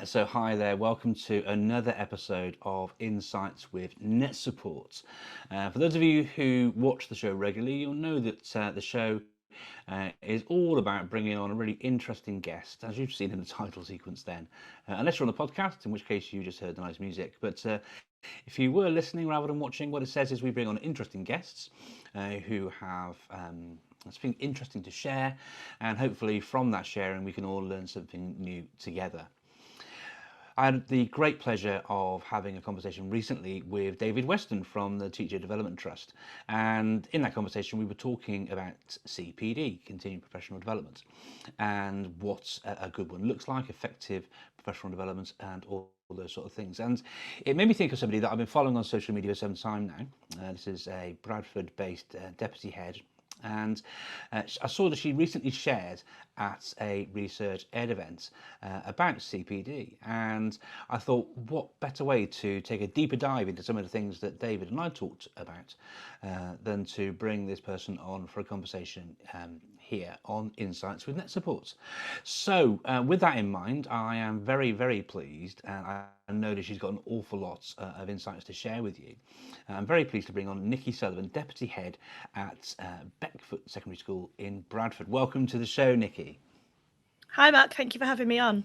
So hi there, welcome to another episode of Insights with NetSupport. For those of you who watch the show regularly, you'll know that the show is all about bringing on a really interesting guest, as you've seen in the title sequence then. Unless you're on the podcast, in which case you just heard the nice music. But if you were listening rather than watching, what it says is we bring on interesting guests who have something interesting to share, and hopefully from that sharing we can all learn something new together. I had the great pleasure of having a conversation recently with David Weston from the Teacher Development Trust, and in that conversation we were talking about CPD, Continuing Professional Development, and what a good one looks like, effective professional development and all those sort of things. And it made me think of somebody that I've been following on social media for some time now. This is a Bradford-based deputy head, and I saw that she recently shared at a Research Ed event about CPD, and I thought, what better way to take a deeper dive into some of the things that David and I talked about than to bring this person on for a conversation here on Insights with NetSupport. So with that in mind, I am very, very pleased, and I know that she's got an awful lot of insights to share with you. I'm very pleased to bring on Nikki Sullivan, Deputy Head at Beckfoot Secondary School in Bradford. Welcome to the show, Nikki. Hi, Matt. Thank you for having me on.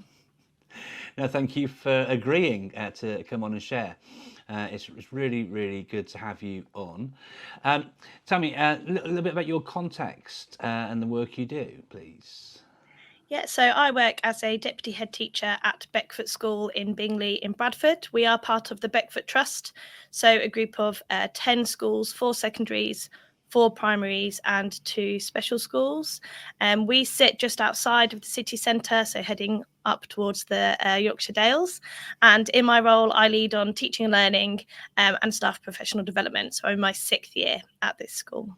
No, thank you for agreeing to come on and share. It's really, really good to have you on. Tell me a little bit about your context and the work you do, please. Yeah, so I work as a deputy head teacher at Beckfoot School in Bingley in Bradford. We are part of the Beckfoot Trust, so a group of 10 schools, 4 secondaries, 4 primaries and 2 special schools. We sit just outside of the city centre, so heading up towards the Yorkshire Dales. And in my role, I lead on teaching and learning and staff professional development. So I'm in my 6th year at this school.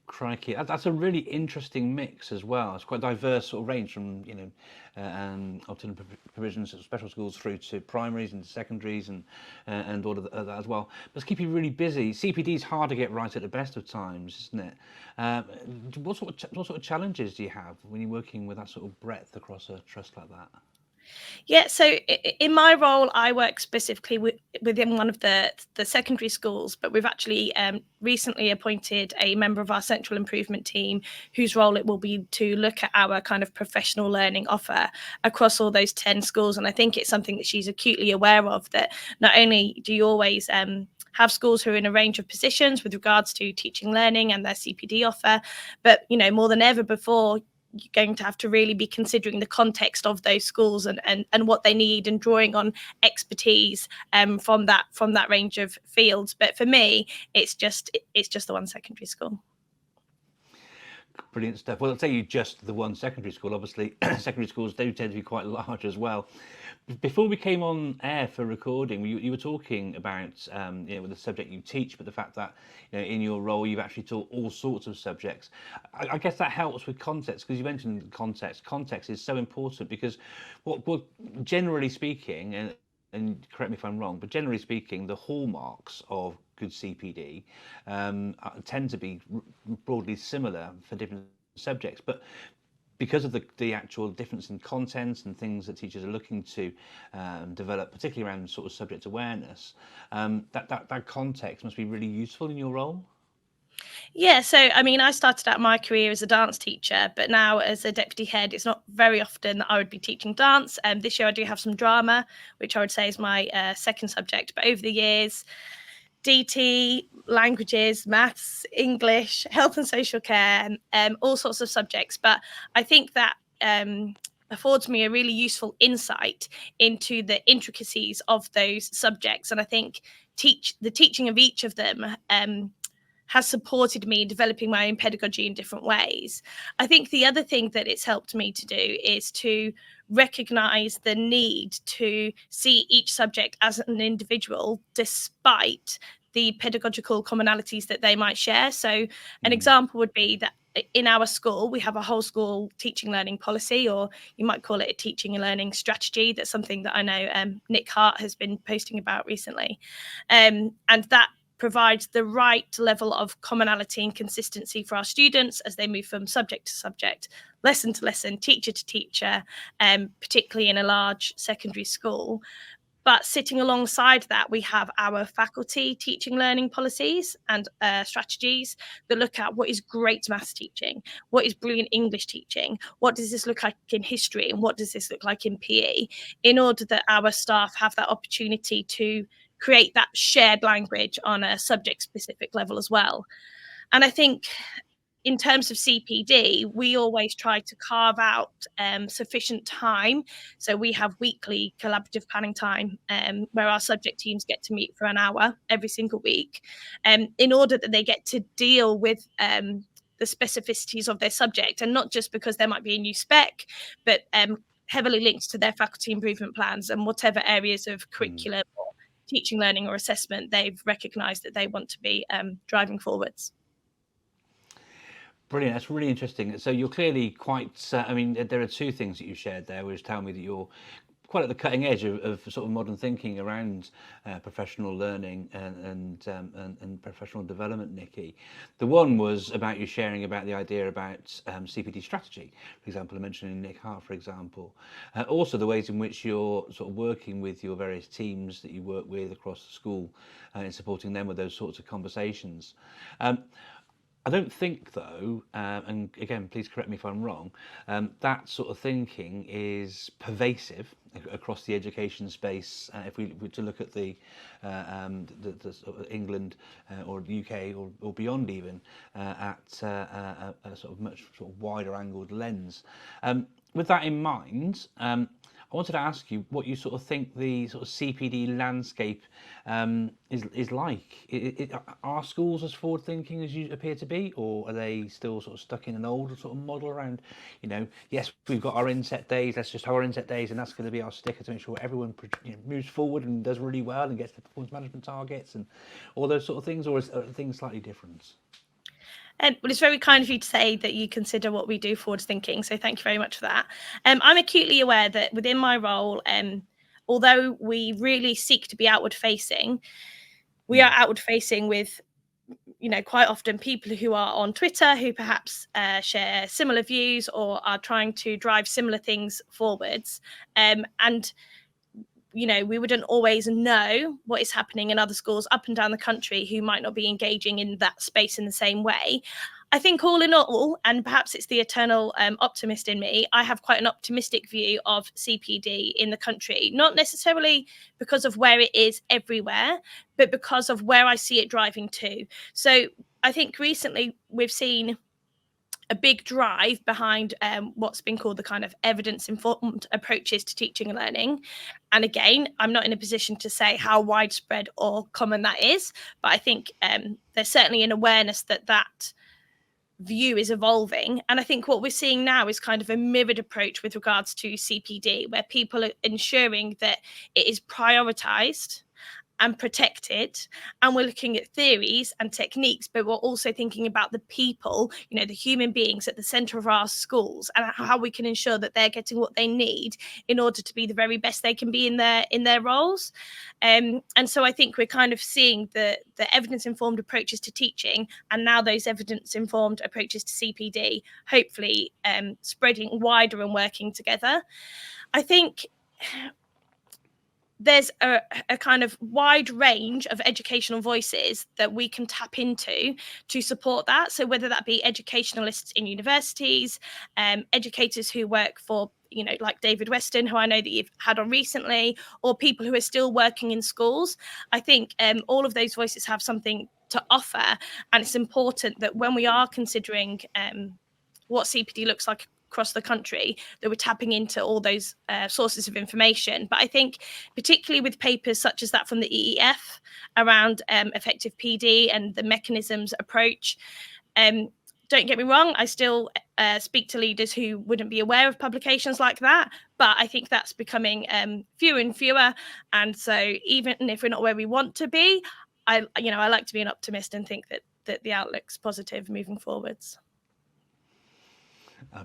Crikey, that's a really interesting mix as well. It's quite a diverse sort of range from, alternative provisions of special schools through to primaries and secondaries and all of that as well. But it's keeping you really busy. CPD is hard to get right at the best of times, isn't it? What sort of challenges do you have when you're working with that sort of breadth across a trust like that? Yeah, so in my role, I work specifically within one of the secondary schools, but we've actually recently appointed a member of our central improvement team whose role it will be to look at our kind of professional learning offer across all those 10 schools. And I think it's something that she's acutely aware of, that not only do you always have schools who are in a range of positions with regards to teaching, learning and their CPD offer, but, more than ever before, you're going to have to really be considering the context of those schools and what they need and drawing on expertise from that range of fields. But for me, it's just the one secondary school. Brilliant stuff. Well, I'll tell you just the one secondary school. Obviously, secondary schools do tend to be quite large as well. Before we came on air for recording, you were talking about the subject you teach, but the fact that in your role you've actually taught all sorts of subjects. I guess that helps with context, because you mentioned context. Context is so important, because what generally speaking, and correct me if I'm wrong, but generally speaking, the hallmarks of good CPD tend to be broadly similar for different subjects, but because of the actual difference in content and things that teachers are looking to develop, particularly around sort of subject awareness, that context must be really useful in your role. Yeah, so I mean, I started out my career as a dance teacher, but now as a deputy head, it's not very often that I would be teaching dance. This year I do have some drama, which I would say is my second subject. But over the years, DT, languages, maths, English, health and social care, all sorts of subjects. But I think that affords me a really useful insight into the intricacies of those subjects. And I think the teaching of each of them has supported me in developing my own pedagogy in different ways. I think the other thing that it's helped me to do is to recognise the need to see each subject as an individual, despite the pedagogical commonalities that they might share. So an example would be that in our school, we have a whole school teaching learning policy, or you might call it a teaching and learning strategy. That's something that I know Nick Hart has been posting about recently. And that provides the right level of commonality and consistency for our students as they move from subject to subject, lesson to lesson, teacher to teacher, particularly in a large secondary school. But sitting alongside that, we have our faculty teaching learning policies and strategies that look at what is great maths teaching, what is brilliant English teaching, what does this look like in history, and what does this look like in PE, in order that our staff have that opportunity to create that shared language on a subject-specific level as well. And I think in terms of CPD, we always try to carve out sufficient time. So we have weekly collaborative planning time where our subject teams get to meet for an hour every single week, in order that they get to deal with the specificities of their subject, and not just because there might be a new spec, but heavily linked to their faculty improvement plans and whatever areas of curriculum or teaching, learning or assessment they've recognised that they want to be driving forwards. Brilliant. That's really interesting. So you're clearly quite, I mean, there are two things that you shared there, which tell me that you're quite at the cutting edge of sort of modern thinking around professional learning and professional development, Nikki. The one was about you sharing about the idea about CPD strategy, for example, mentioning Nick Hart, for example. Also the ways in which you're sort of working with your various teams that you work with across the school and supporting them with those sorts of conversations. I don't think, though, and again, please correct me if I'm wrong, that sort of thinking is pervasive across the education space. If we were to look at the sort of England or UK or beyond even, at a sort of much sort of wider angled lens. With that in mind, I wanted to ask you what you sort of think the sort of CPD landscape is like. Are schools as forward thinking as you appear to be, or are they still sort of stuck in an old sort of model around, yes, we've got our inset days, let's just have our inset days, and that's going to be our sticker to make sure everyone moves forward and does really well and gets the performance management targets and all those sort of things, or are things slightly different? Well, it's very kind of you to say that you consider what we do forward thinking. So thank you very much for that. I'm acutely aware that within my role, although we really seek to be outward facing, we are outward facing with, quite often people who are on Twitter who perhaps share similar views or are trying to drive similar things forwards. And we wouldn't always know what is happening in other schools up and down the country who might not be engaging in that space in the same way. I think all in all, and perhaps it's the eternal optimist in me, I have quite an optimistic view of CPD in the country, not necessarily because of where it is everywhere, but because of where I see it driving to. So I think recently we've seen a big drive behind what's been called the kind of evidence-informed approaches to teaching and learning. And again, I'm not in a position to say how widespread or common that is, but I think there's certainly an awareness that view is evolving. And I think what we're seeing now is kind of a mirrored approach with regards to CPD, where people are ensuring that it is prioritized and protected, and we're looking at theories and techniques, but we're also thinking about the people, the human beings at the center of our schools, and how we can ensure that they're getting what they need in order to be the very best they can be in their roles. And so I think we're kind of seeing the evidence-informed approaches to teaching, and now those evidence-informed approaches to CPD hopefully spreading wider and working together. I think there's a kind of wide range of educational voices that we can tap into to support that. So whether that be educationalists in universities, educators who work for, like David Weston, who I know that you've had on recently, or people who are still working in schools, I think all of those voices have something to offer. And it's important that when we are considering what CPD looks like across the country, that we're tapping into all those sources of information. But I think particularly with papers such as that from the EEF around effective PD and the mechanisms approach, don't get me wrong, I still speak to leaders who wouldn't be aware of publications like that, but I think that's becoming fewer and fewer. And so even if we're not where we want to be, I like to be an optimist and think that the outlook's positive moving forwards.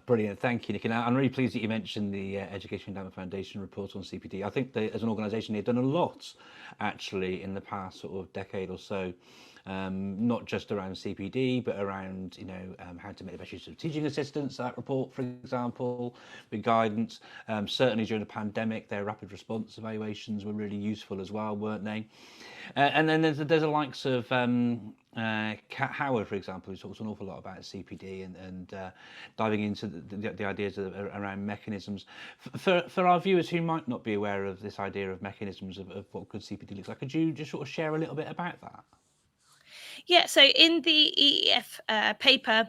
Brilliant, thank you, Nikki. Now, I'm really pleased that you mentioned the Education Endowment Foundation report on CPD. I think they, as an organisation, they've done a lot actually in the past sort of decade or so, not just around CPD, but around how to make the best use of teaching assistants. That report, for example, with guidance. Certainly during the pandemic, their rapid response evaluations were really useful as well, weren't they? And then there's the likes of Kat Howard, for example, who talks an awful lot about CPD and diving into the ideas around mechanisms. For our viewers who might not be aware of this idea of mechanisms of what good CPD looks like, could you just sort of share a little bit about that? Yeah, so in the EEF paper,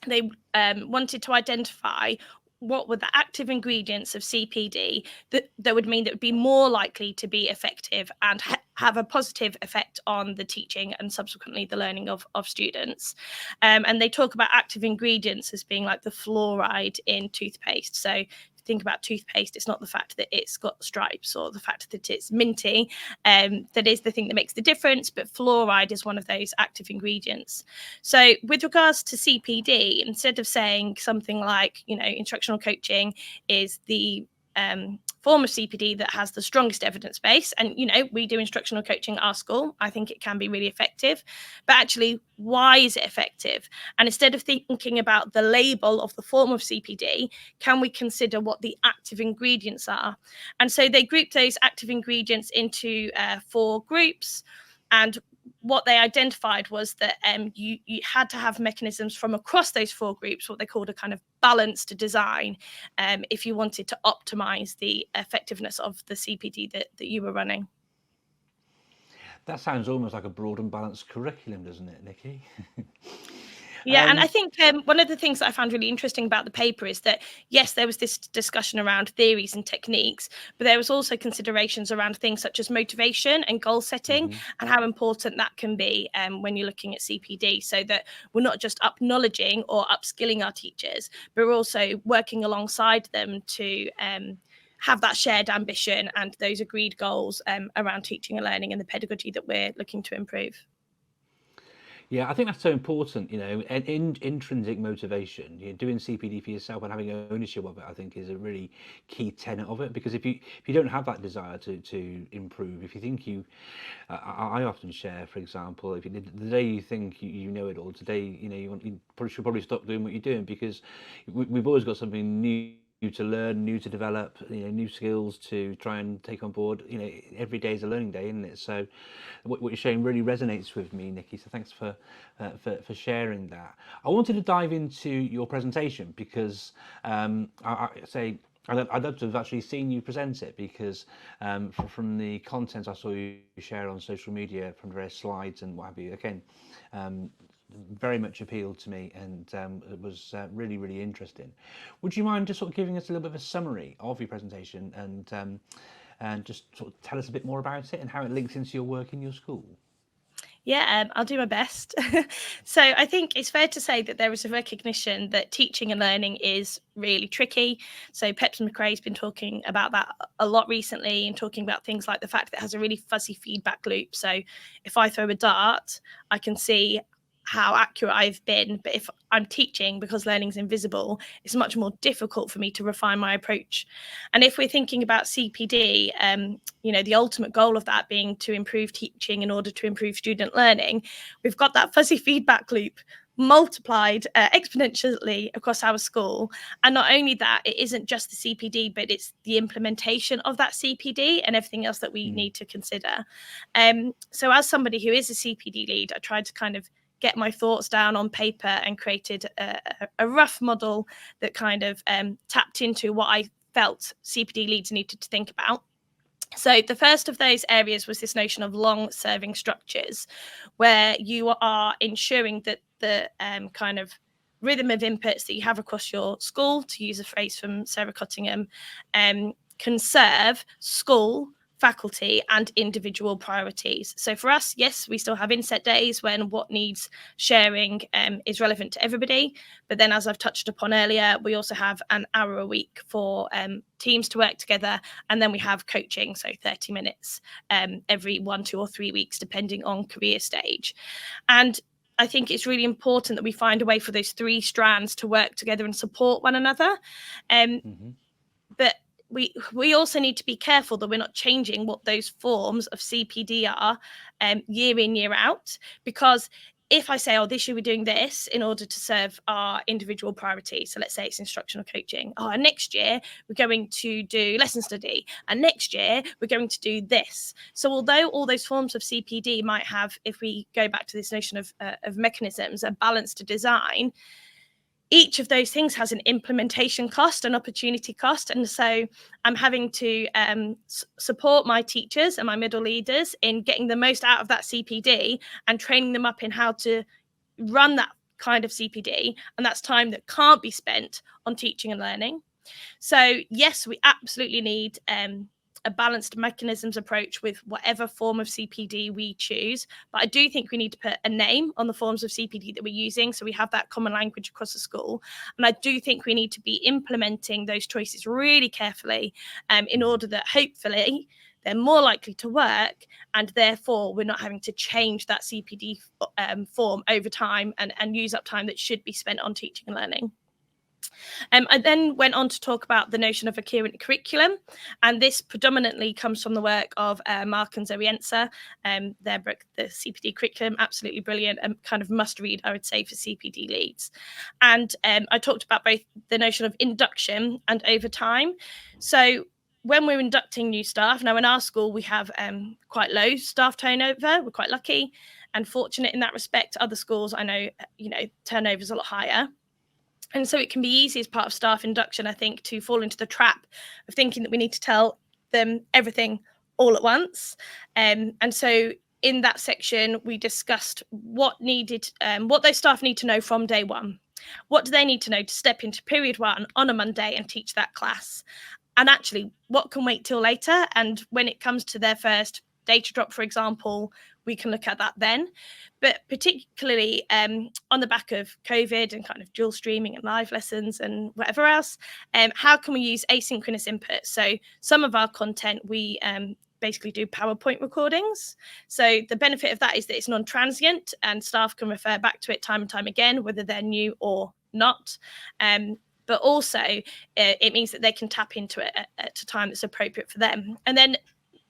they wanted to identify what were the active ingredients of CPD that would mean that would be more likely to be effective and have a positive effect on the teaching and subsequently the learning of students. And they talk about active ingredients as being like the fluoride in toothpaste. So think about toothpaste, it's not the fact that it's got stripes or the fact that it's minty. That is the thing that makes the difference, but fluoride is one of those active ingredients. So with regards to CPD, instead of saying something like, instructional coaching is the form of CPD that has the strongest evidence base, and we do instructional coaching at our school, I think it can be really effective, but actually, why is it effective? And instead of thinking about the label of the form of CPD, can we consider what the active ingredients are? And so they grouped those active ingredients into 4 groups, and what they identified was that you had to have mechanisms from across those 4 groups, what they called a kind of balanced design, if you wanted to optimize the effectiveness of the CPD that you were running. That sounds almost like a broad and balanced curriculum, doesn't it, Nikki? Yeah, and I think one of the things that I found really interesting about the paper is that, yes, there was this discussion around theories and techniques, but there was also considerations around things such as motivation and goal setting and how important that can be when you're looking at CPD, so that we're not just acknowledging or upskilling our teachers, but we're also working alongside them to have that shared ambition and those agreed goals around teaching and learning and the pedagogy that we're looking to improve. Yeah, I think that's so important. Intrinsic motivation. Doing CPD for yourself and having ownership of it, I think, is a really key tenet of it. Because if you don't have that desire to improve, if you think I often share, for example, if the day you think you know it all, today you should probably stop doing what you're doing, because we've always got something new to learn, new to develop, new skills to try and take on board. Every day is a learning day, isn't it? So what you're saying really resonates with me, Nikki. So thanks for sharing that. I wanted to dive into your presentation because I'd love to have actually seen you present it, because from the content I saw you share on social media, from various slides and what have you, again, very much appealed to me, and it was really, really interesting. Would you mind just sort of giving us a little bit of a summary of your presentation and just sort of tell us a bit more about it and how it links into your work in your school? Yeah, I'll do my best. So I think it's fair to say that there is a recognition that teaching and learning is really tricky. So Peps McRae's been talking about that a lot recently, and talking about things like the fact that it has a really fuzzy feedback loop. So if I throw a dart, I can see how accurate I've been, but if I'm teaching, because learning's invisible, it's much more difficult for me to refine my approach. And if we're thinking about CPD, the ultimate goal of that being to improve teaching in order to improve student learning, we've got that fuzzy feedback loop multiplied exponentially across our school. And not only that, it isn't just the CPD, but it's the implementation of that CPD and everything else that we need to consider. So as somebody who is a CPD lead, I tried to kind of get my thoughts down on paper and created a rough model that kind of tapped into what I felt CPD leads needed to think about. So the first of those areas was this notion of long-serving structures, where you are ensuring that the kind of rhythm of inputs that you have across your school, to use a phrase from Sarah Cottingham, can serve school faculty, and individual priorities. So for us, yes, we still have inset days when what needs sharing is relevant to everybody. But then, as I've touched upon earlier, we also have an hour a week for teams to work together. And then we have coaching, so 30 minutes every 1, 2, or 3 weeks, depending on career stage. And I think it's really important that we find a way for those 3 strands to work together and support one another. But we also need to be careful that we're not changing what those forms of CPD are year in, year out. Because if I say, oh, this year we're doing this in order to serve our individual priorities, so let's say it's instructional coaching, oh, and next year we're going to do lesson study, and next year we're going to do this. So although all those forms of CPD might have, if we go back to this notion of mechanisms, a balance to design, each of those things has an implementation cost, an opportunity cost. And so I'm having to support my teachers and my middle leaders in getting the most out of that CPD and training them up in how to run that kind of CPD. And that's time that can't be spent on teaching and learning. So yes, we absolutely need a balanced mechanisms approach with whatever form of CPD we choose. But I do think we need to put a name on the forms of CPD that we're using, so we have that common language across the school. And I do think we need to be implementing those choices really carefully in order that hopefully they're more likely to work, and therefore we're not having to change that CPD form over time and use up time that should be spent on teaching and learning. I then went on to talk about the notion of a coherent curriculum, and this predominantly comes from the work of Mark and Zoe Enser. Their book, The CPD Curriculum, absolutely brilliant and kind of must read, I would say, for CPD leads. And I talked about both the notion of induction and overtime. So when we're inducting new staff, now in our school we have quite low staff turnover. We're quite lucky and fortunate in that respect. Other schools, I know, turnover is a lot higher. And so it can be easy as part of staff induction, I think, to fall into the trap of thinking that we need to tell them everything all at once. And so in that section, we discussed what those staff need to know from day one. What do they need to know to step into period 1 on a Monday and teach that class? And actually, what can wait till later? And when it comes to their first data drop, for example, we can look at that then. But particularly on the back of COVID and kind of dual streaming and live lessons and whatever else, how can we use asynchronous input? So some of our content, we basically do PowerPoint recordings. So the benefit of that is that it's non-transient and staff can refer back to it time and time again, whether they're new or not. But also it means that they can tap into it at a time that's appropriate for them. And then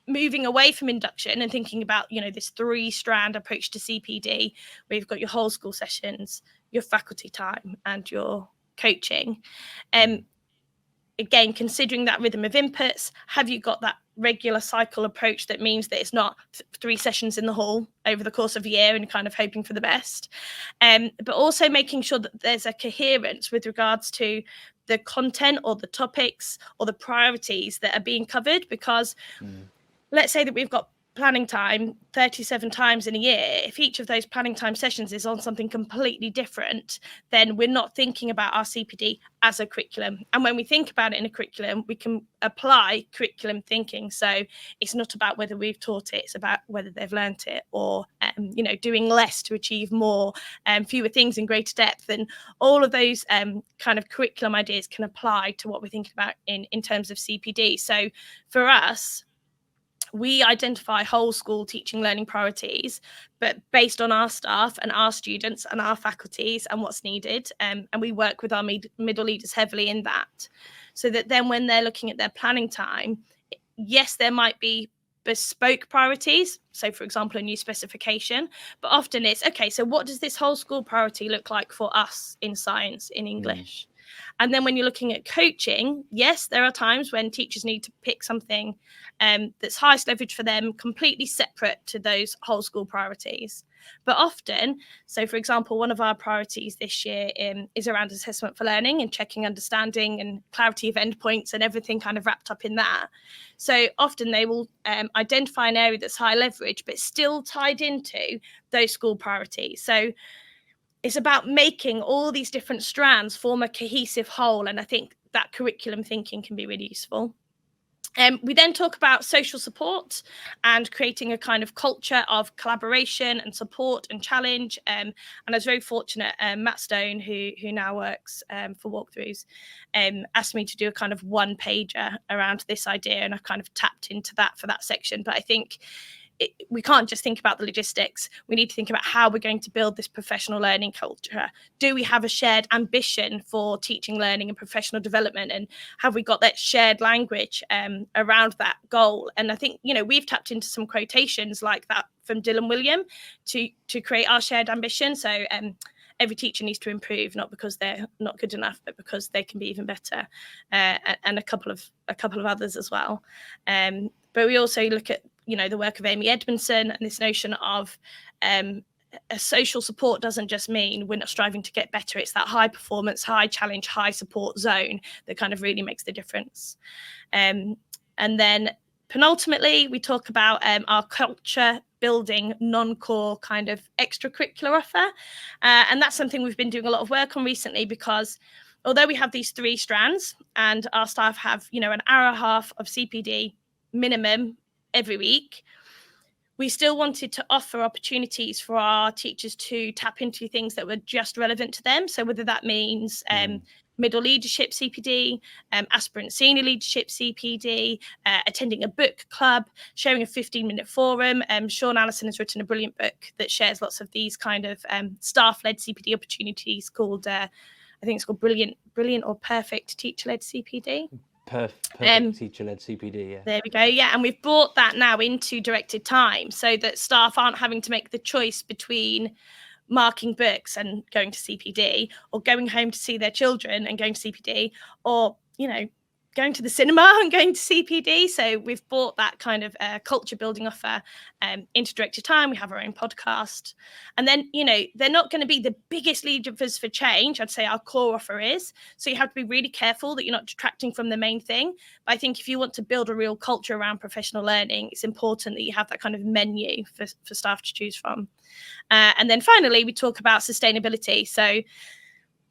moving away from induction and thinking about, this 3-strand approach to CPD, where you've got your whole school sessions, your faculty time, and your coaching. Again, considering that rhythm of inputs, have you got that regular cycle approach that means that it's not 3 sessions in the hall over the course of a year and kind of hoping for the best? But also making sure that there's a coherence with regards to the content or the topics or the priorities that are being covered, because let's say that we've got planning time 37 times in a year. If each of those planning time sessions is on something completely different, then we're not thinking about our CPD as a curriculum. And when we think about it in a curriculum, we can apply curriculum thinking. So it's not about whether we've taught it, it's about whether they've learnt it, or doing less to achieve more, fewer things in greater depth. And all of those kind of curriculum ideas can apply to what we're thinking about in terms of CPD. So for us, we identify whole school teaching learning priorities, but based on our staff and our students and our faculties and what's needed. And we work with our middle leaders heavily in that, so that then when they're looking at their planning time, yes, there might be bespoke priorities. So for example, a new specification, but often it's, okay, so what does this whole school priority look like for us in science, in English? And then when you're looking at coaching, yes, there are times when teachers need to pick something that's highest leverage for them, completely separate to those whole school priorities. But often, so for example, one of our priorities this year is around assessment for learning and checking understanding and clarity of endpoints and everything kind of wrapped up in that. So often they will identify an area that's high leverage, but still tied into those school priorities. So it's about making all these different strands form a cohesive whole. And I think that curriculum thinking can be really useful. We then talk about social support and creating a kind of culture of collaboration and support and challenge. And I was very fortunate, Matt Stone, who now works for Walkthroughs, asked me to do a kind of one-pager around this idea, and I kind of tapped into that for that section. But I think we can't just think about the logistics. We need to think about how we're going to build this professional learning culture. Do we have a shared ambition for teaching, learning and professional development? And have we got that shared language around that goal? And I think, we've tapped into some quotations like that from Dylan William to create our shared ambition. So every teacher needs to improve, not because they're not good enough, but because they can be even better, and a couple of others as well. But we also look at the work of Amy Edmondson and this notion of a social support doesn't just mean we're not striving to get better. It's that high performance, high challenge, high support zone that kind of really makes the difference. And then penultimately, we talk about our culture building non-core kind of extracurricular offer. And that's something we've been doing a lot of work on recently, because although we have these 3 strands and our staff have, an hour and a half of CPD minimum every week, we still wanted to offer opportunities for our teachers to tap into things that were just relevant to them. So whether that means middle leadership CPD, aspirant senior leadership CPD, attending a book club, sharing a 15-minute forum. Sean Allison has written a brilliant book that shares lots of these kind of staff-led CPD opportunities called, I think it's called Brilliant or Perfect Teacher-Led CPD. Perfect teacher-led CPD, yeah. There we go, yeah. And we've brought that now into directed time so that staff aren't having to make the choice between marking books and going to CPD, or going home to see their children and going to CPD, or, going to the cinema and going to CPD. So we've brought that kind of culture building offer into directed time. We have our own podcast. And then, they're not going to be the biggest levers for change. I'd say our core offer is. So you have to be really careful that you're not detracting from the main thing. But I think if you want to build a real culture around professional learning, it's important that you have that kind of menu for staff to choose from. And then finally, we talk about sustainability. So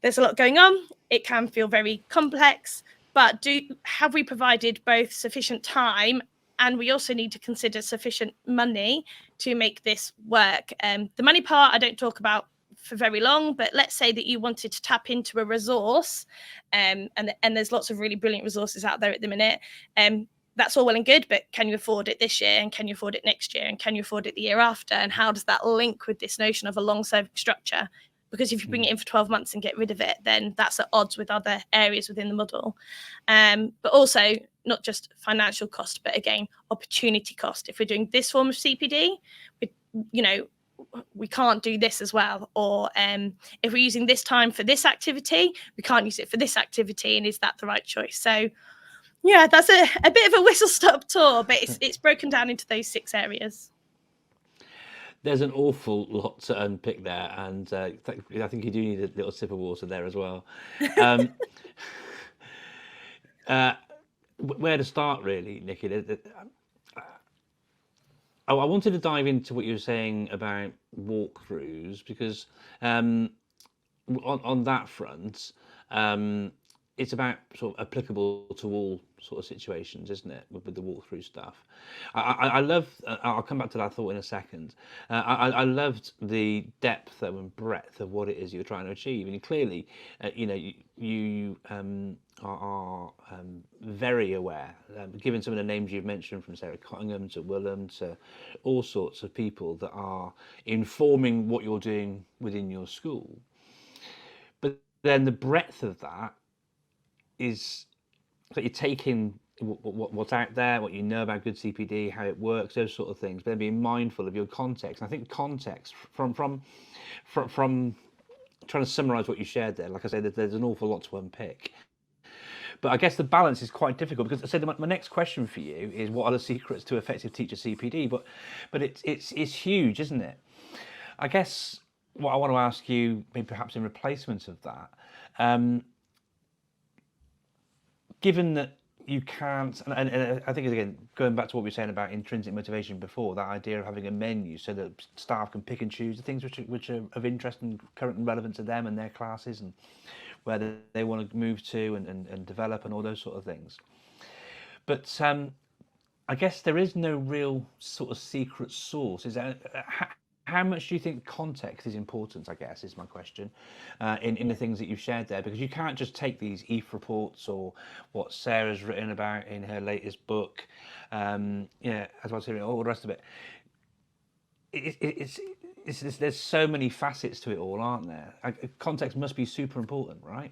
there's a lot going on. It can feel very complex. But have we provided both sufficient time, and we also need to consider sufficient money to make this work? The money part I don't talk about for very long, but let's say that you wanted to tap into a resource, and there's lots of really brilliant resources out there at the minute. That's all well and good, but can you afford it this year, and can you afford it next year, and can you afford it the year after? And how does that link with this notion of a long-serving structure? Because if you bring it in for 12 months and get rid of it, then that's at odds with other areas within the model. But also not just financial cost, but again, opportunity cost. If we're doing this form of CPD, we can't do this as well. Or if we're using this time for this activity, we can't use it for this activity. And is that the right choice? So yeah, that's a bit of a whistle-stop tour, but it's broken down into those 6 areas. There's an awful lot to unpick there, and I think you do need a little sip of water there as well. Where to start, really, Nikki? I wanted to dive into what you were saying about walkthroughs, because on that front, it's about sort of applicable to all sort of situations, isn't it, with the walkthrough stuff? I love, I'll come back to that thought in a second. I loved the depth and breadth of what it is you're trying to achieve. And clearly, you are very aware, given some of the names you've mentioned, from Sarah Cottingham to Willem to all sorts of people that are informing what you're doing within your school. But then the breadth of that is that you're taking what's out there, what you know about good CPD, how it works, those sort of things, but then being mindful of your context. And I think context from trying to summarize what you shared there, like I said, there's an awful lot to unpick. But I guess the balance is quite difficult, because I said my next question for you is, what are the secrets to effective teacher CPD? But it's huge, isn't it? I guess what I want to ask you, maybe perhaps in replacement of that, given that you can't, and I think, again, going back to what we were saying about intrinsic motivation before, that idea of having a menu so that staff can pick and choose the things which are of interest and current and relevant to them and their classes, and where they want to move to and develop, and all those sort of things. But I guess there is no real sort of secret source. Is that how much do you think context is important? I guess is my question in the things that you've shared there, because you can't just take these ETH reports or what Sarah's written about in her latest book, yeah, as well as all the rest of it. There's so many facets to it all, aren't there? Context must be super important, right?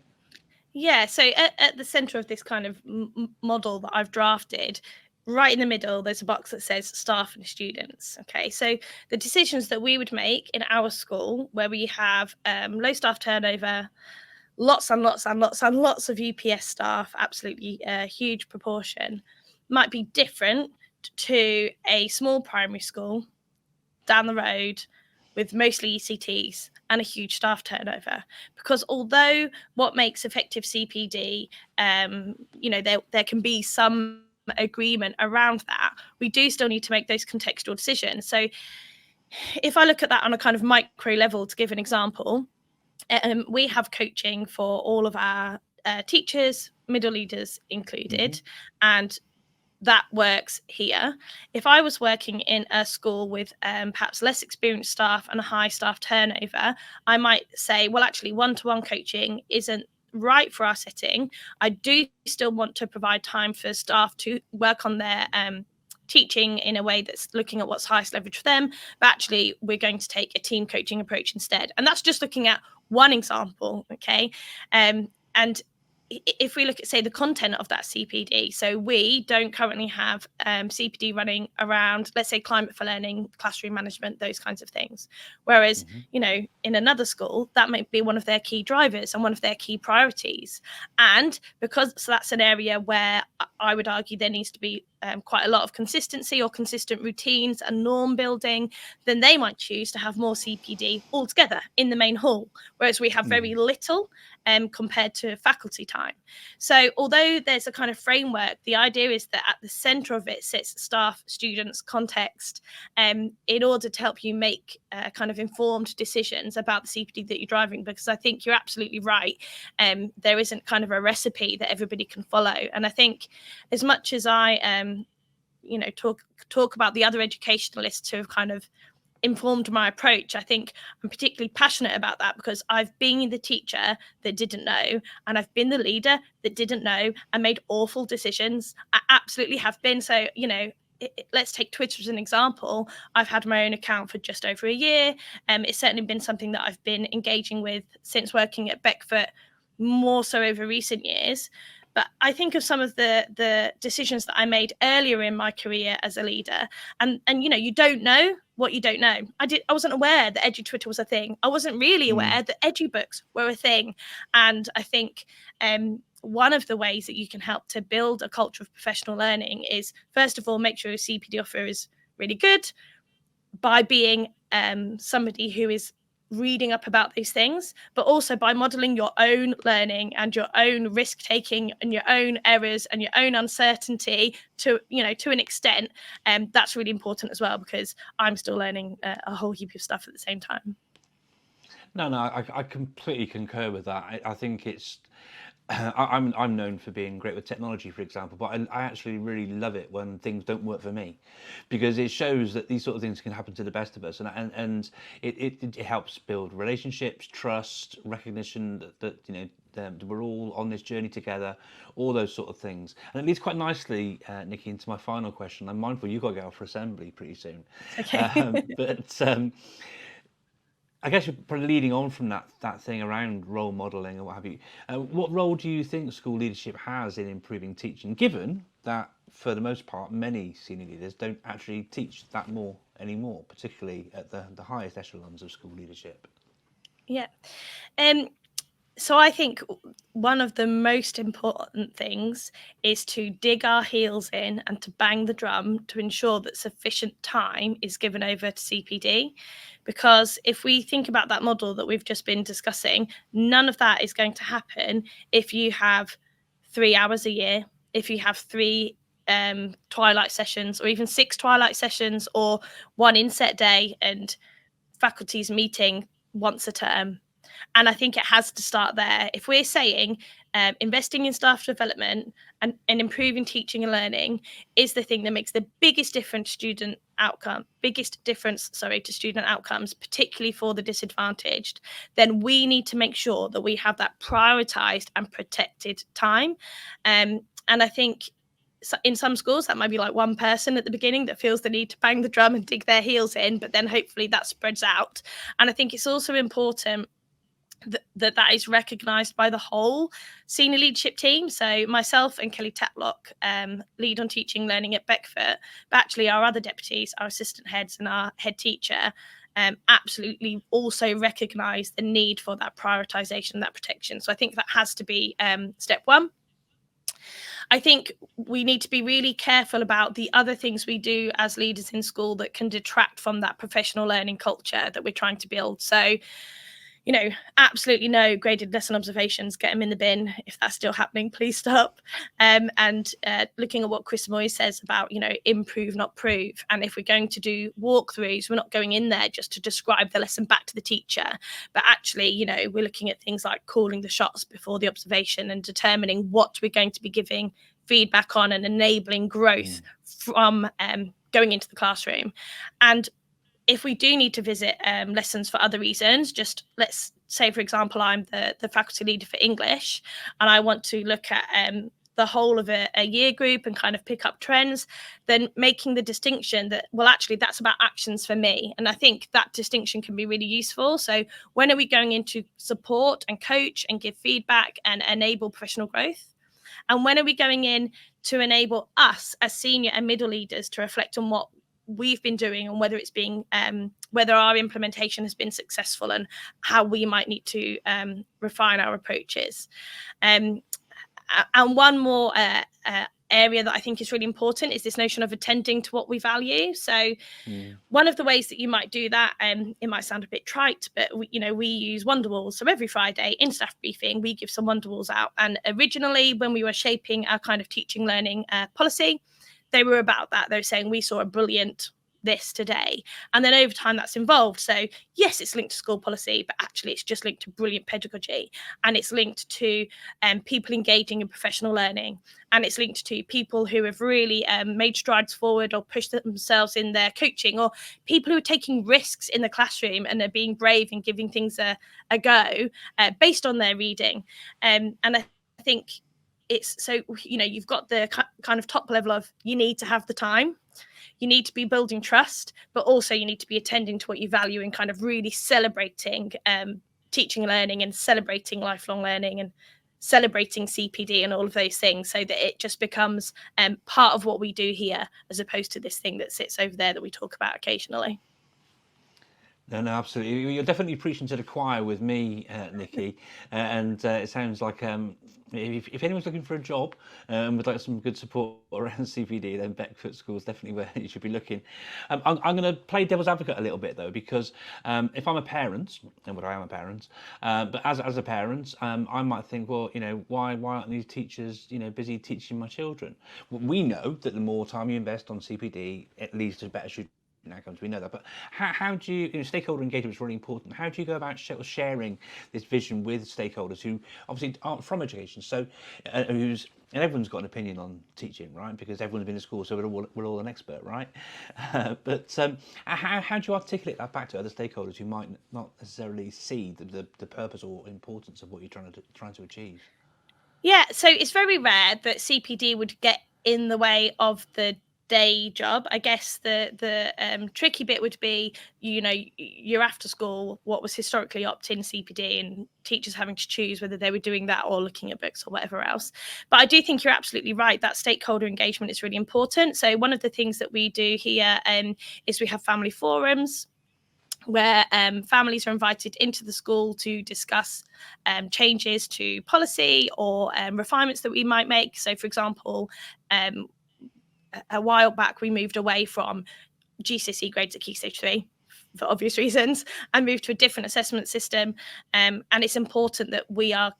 Yeah, so at the center of this kind of model that I've drafted, right in the middle, there's a box that says staff and students. Okay, so the decisions that we would make in our school, where we have low staff turnover, lots and lots and lots and lots of UPS staff, absolutely a huge proportion, might be different to a small primary school down the road with mostly ECTs and a huge staff turnover. Because although what makes effective CPD, there can be some agreement around that, we do still need to make those contextual decisions. So if I look at that on a kind of micro level, to give an example, we have coaching for all of our teachers, middle leaders included, and that works here. If I was working in a school with perhaps less experienced staff and a high staff turnover, I might say, well, actually, one-to-one coaching isn't right for our setting. I do still want to provide time for staff to work on their teaching in a way that's looking at what's highest leverage for them, but actually we're going to take a team coaching approach instead. And that's just looking at one example, okay? And if we look at, say, the content of that CPD, so we don't currently have CPD running around, let's say, climate for learning, classroom management, those kinds of things. Whereas, in another school, that might be one of their key drivers and one of their key priorities. And because that's an area where I would argue there needs to be quite a lot of consistency or consistent routines and norm building, then they might choose to have more CPD altogether in the main hall, whereas we have very little compared to faculty time. So although there's a kind of framework, the idea is that at the center of it sits staff, students, context, in order to help you make kind of informed decisions about the CPD that you're driving, because I think you're absolutely right. There isn't kind of a recipe that everybody can follow. And I think as much as I talk about the other educationalists who have kind of informed my approach, I think I'm particularly passionate about that because I've been the teacher that didn't know, and I've been the leader that didn't know and made awful decisions. I absolutely have been. So, let's take Twitter as an example. I've had my own account for just over a year. It's certainly been something that I've been engaging with since working at Beckfoot, more so over recent years. But I think of some of the decisions that I made earlier in my career as a leader, and you don't know what you don't know. I wasn't aware that Edu Twitter was a thing. I wasn't really aware that Edu books were a thing. And I think one of the ways that you can help to build a culture of professional learning is, first of all, make sure your CPD offer is really good by being somebody who is reading up about these things, but also by modeling your own learning and your own risk taking and your own errors and your own uncertainty to an extent. That's really important as well, because I'm still learning a whole heap of stuff at the same time. No, I completely concur with that. I think it's I'm known for being great with technology, for example, but I actually really love it when things don't work for me, because it shows that these sort of things can happen to the best of us, and it helps build relationships, trust, recognition that we're all on this journey together, all those sort of things. And it leads quite nicely, Nikki, into my final question. I'm mindful you've got to go out for assembly pretty soon. Okay. But I guess you're probably leading on from that thing around role modelling and what have you. What role do you think school leadership has in improving teaching, given that for the most part many senior leaders don't actually teach that more anymore, particularly at the highest echelons of school leadership? Yeah. So I think one of the most important things is to dig our heels in and to bang the drum to ensure that sufficient time is given over to CPD. Because if we think about that model that we've just been discussing, none of that is going to happen if you have 3 hours a year, if you have 3 twilight sessions, or even 6 twilight sessions, or 1 inset day and faculty's meeting once a term. And I think it has to start there. If we're saying investing in staff development and improving teaching and learning is the thing that makes the biggest difference to student outcomes, particularly for the disadvantaged, then we need to make sure that we have that prioritized and protected time. And I think in some schools that might be like one person at the beginning that feels the need to bang the drum and dig their heels in, but then hopefully that spreads out. And I think it's also important that is recognised by the whole senior leadership team. So myself and Kelly Tatlock lead on teaching and learning at Beckfoot, but actually our other deputies, our assistant heads and our head teacher, absolutely also recognise the need for that prioritisation, that protection. So I think that has to be step one. I think we need to be really careful about the other things we do as leaders in school that can detract from that professional learning culture that we're trying to build. So, absolutely no graded lesson observations, get them in the bin. If that's still happening, please stop. And looking at what Chris Moy says about, improve, not prove. And if we're going to do walkthroughs, we're not going in there just to describe the lesson back to the teacher, but actually, we're looking at things like calling the shots before the observation and determining what we're going to be giving feedback on and enabling growth from going into the classroom. And if we do need to visit lessons for other reasons, just let's say, for example, I'm the faculty leader for English and I want to look at the whole of a year group and kind of pick up trends, then making the distinction that, well, actually, that's about actions for me. And I think that distinction can be really useful. So when are we going in to support and coach and give feedback and enable professional growth? And when are we going in to enable us as senior and middle leaders to reflect on what we've been doing and whether it's being whether our implementation has been successful and how we might need to refine our approaches. And one more area that I think is really important is this notion of attending to what we value. So one of the ways that you might do that, it might sound a bit trite, but we use wonder walls. So every Friday in staff briefing, we give some wonder walls out. And originally, when we were shaping our kind of teaching learning policy, they were about that. They were saying we saw a brilliant this today. And then over time that's evolved. So yes, it's linked to school policy, but actually it's just linked to brilliant pedagogy. And it's linked to people engaging in professional learning. And it's linked to people who have really made strides forward or pushed themselves in their coaching, or people who are taking risks in the classroom and are being brave and giving things a go based on their reading. And I think it's so, you've got the kind of top level of you need to have the time. You need to be building trust, but also you need to be attending to what you value and kind of really celebrating teaching and learning and celebrating lifelong learning and celebrating CPD and all of those things, so that it just becomes part of what we do here, as opposed to this thing that sits over there that we talk about occasionally. No, absolutely. You're definitely preaching to the choir with me, Nikki. And it sounds like if anyone's looking for a job and would like some good support around CPD, then Beckfoot School is definitely where you should be looking. I'm going to play devil's advocate a little bit, though, because if I'm a parent, and I am a parent, but as a parent, I might think, well, why aren't these teachers, busy teaching my children? Well, we know that the more time you invest on CPD, it leads to better student outcomes. We know that, but how do you, stakeholder engagement is really important. How do you go about sharing this vision with stakeholders who obviously aren't from education, so and everyone's got an opinion on teaching, right? Because everyone's been to school, so we're all an expert, right? But how do you articulate that back to other stakeholders who might not necessarily see the purpose or importance of what you're trying to achieve? Yeah, so it's very rare that CPD would get in the way of the day job. I guess the tricky bit would be, you're after school, what was historically opt-in CPD, and teachers having to choose whether they were doing that or looking at books or whatever else. But I do think you're absolutely right, that stakeholder engagement is really important. So one of the things that we do here is we have family forums where families are invited into the school to discuss changes to policy or refinements that we might make. So, for example, a while back, we moved away from GCSE grades at Key Stage 3 for obvious reasons and moved to a different assessment system. And it's important that we are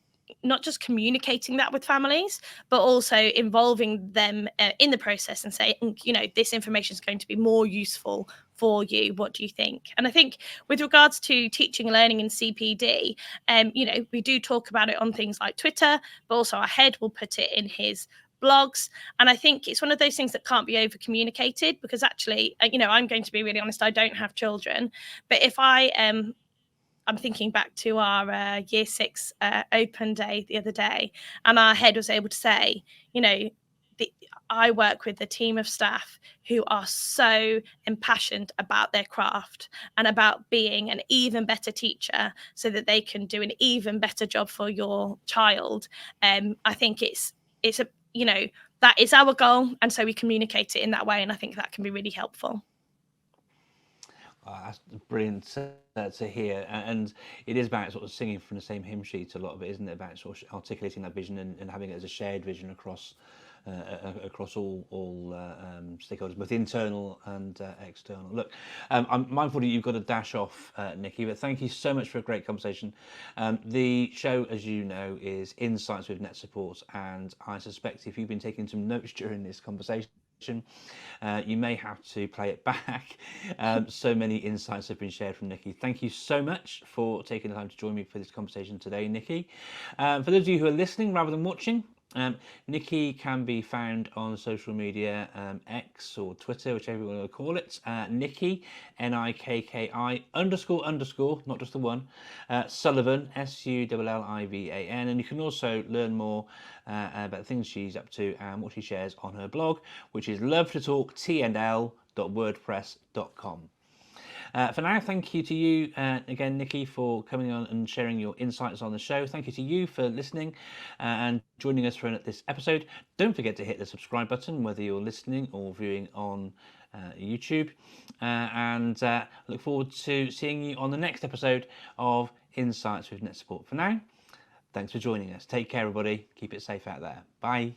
not just communicating that with families, but also involving them in the process and saying, this information is going to be more useful for you. What do you think? And I think with regards to teaching and learning in CPD, we do talk about it on things like Twitter, but also our head will put it in his blogs. And I think it's one of those things that can't be over communicated, because actually, I'm going to be really honest, I don't have children, but if I'm thinking back to our year 6 open day the other day, and our head was able to say, I work with a team of staff who are so impassioned about their craft and about being an even better teacher so that they can do an even better job for your child. I think it's a, that is our goal. And so we communicate it in that way. And I think that can be really helpful. That's brilliant to hear, and it is about sort of singing from the same hymn sheet. A lot of it, isn't it, about sort of articulating that vision and having it as a shared vision across all stakeholders, both internal and external. Look, I'm mindful that you've got to dash off, Nikki, but thank you so much for a great conversation. The show, as you know, is Insights with NetSupport, and I suspect if you've been taking some notes during this conversation, you may have to play it back. So many insights have been shared from Nikki. Thank you so much for taking the time to join me for this conversation today, Nikki. For those of you who are listening rather than watching, Nikki can be found on social media, X or Twitter, whichever you want to call it. Nikki, Nikki __, not just the one, Sullivan, Sullivan, and you can also learn more about the things she's up to and what she shares on her blog, which is lovetotalktnl.wordpress.com. For now, thank you to you again, Nikki, for coming on and sharing your insights on the show. Thank you to you for listening and joining us for this episode. Don't forget to hit the subscribe button, whether you're listening or viewing on YouTube. And look forward to seeing you on the next episode of Insights with NetSupport. For now, thanks for joining us. Take care, everybody. Keep it safe out there. Bye.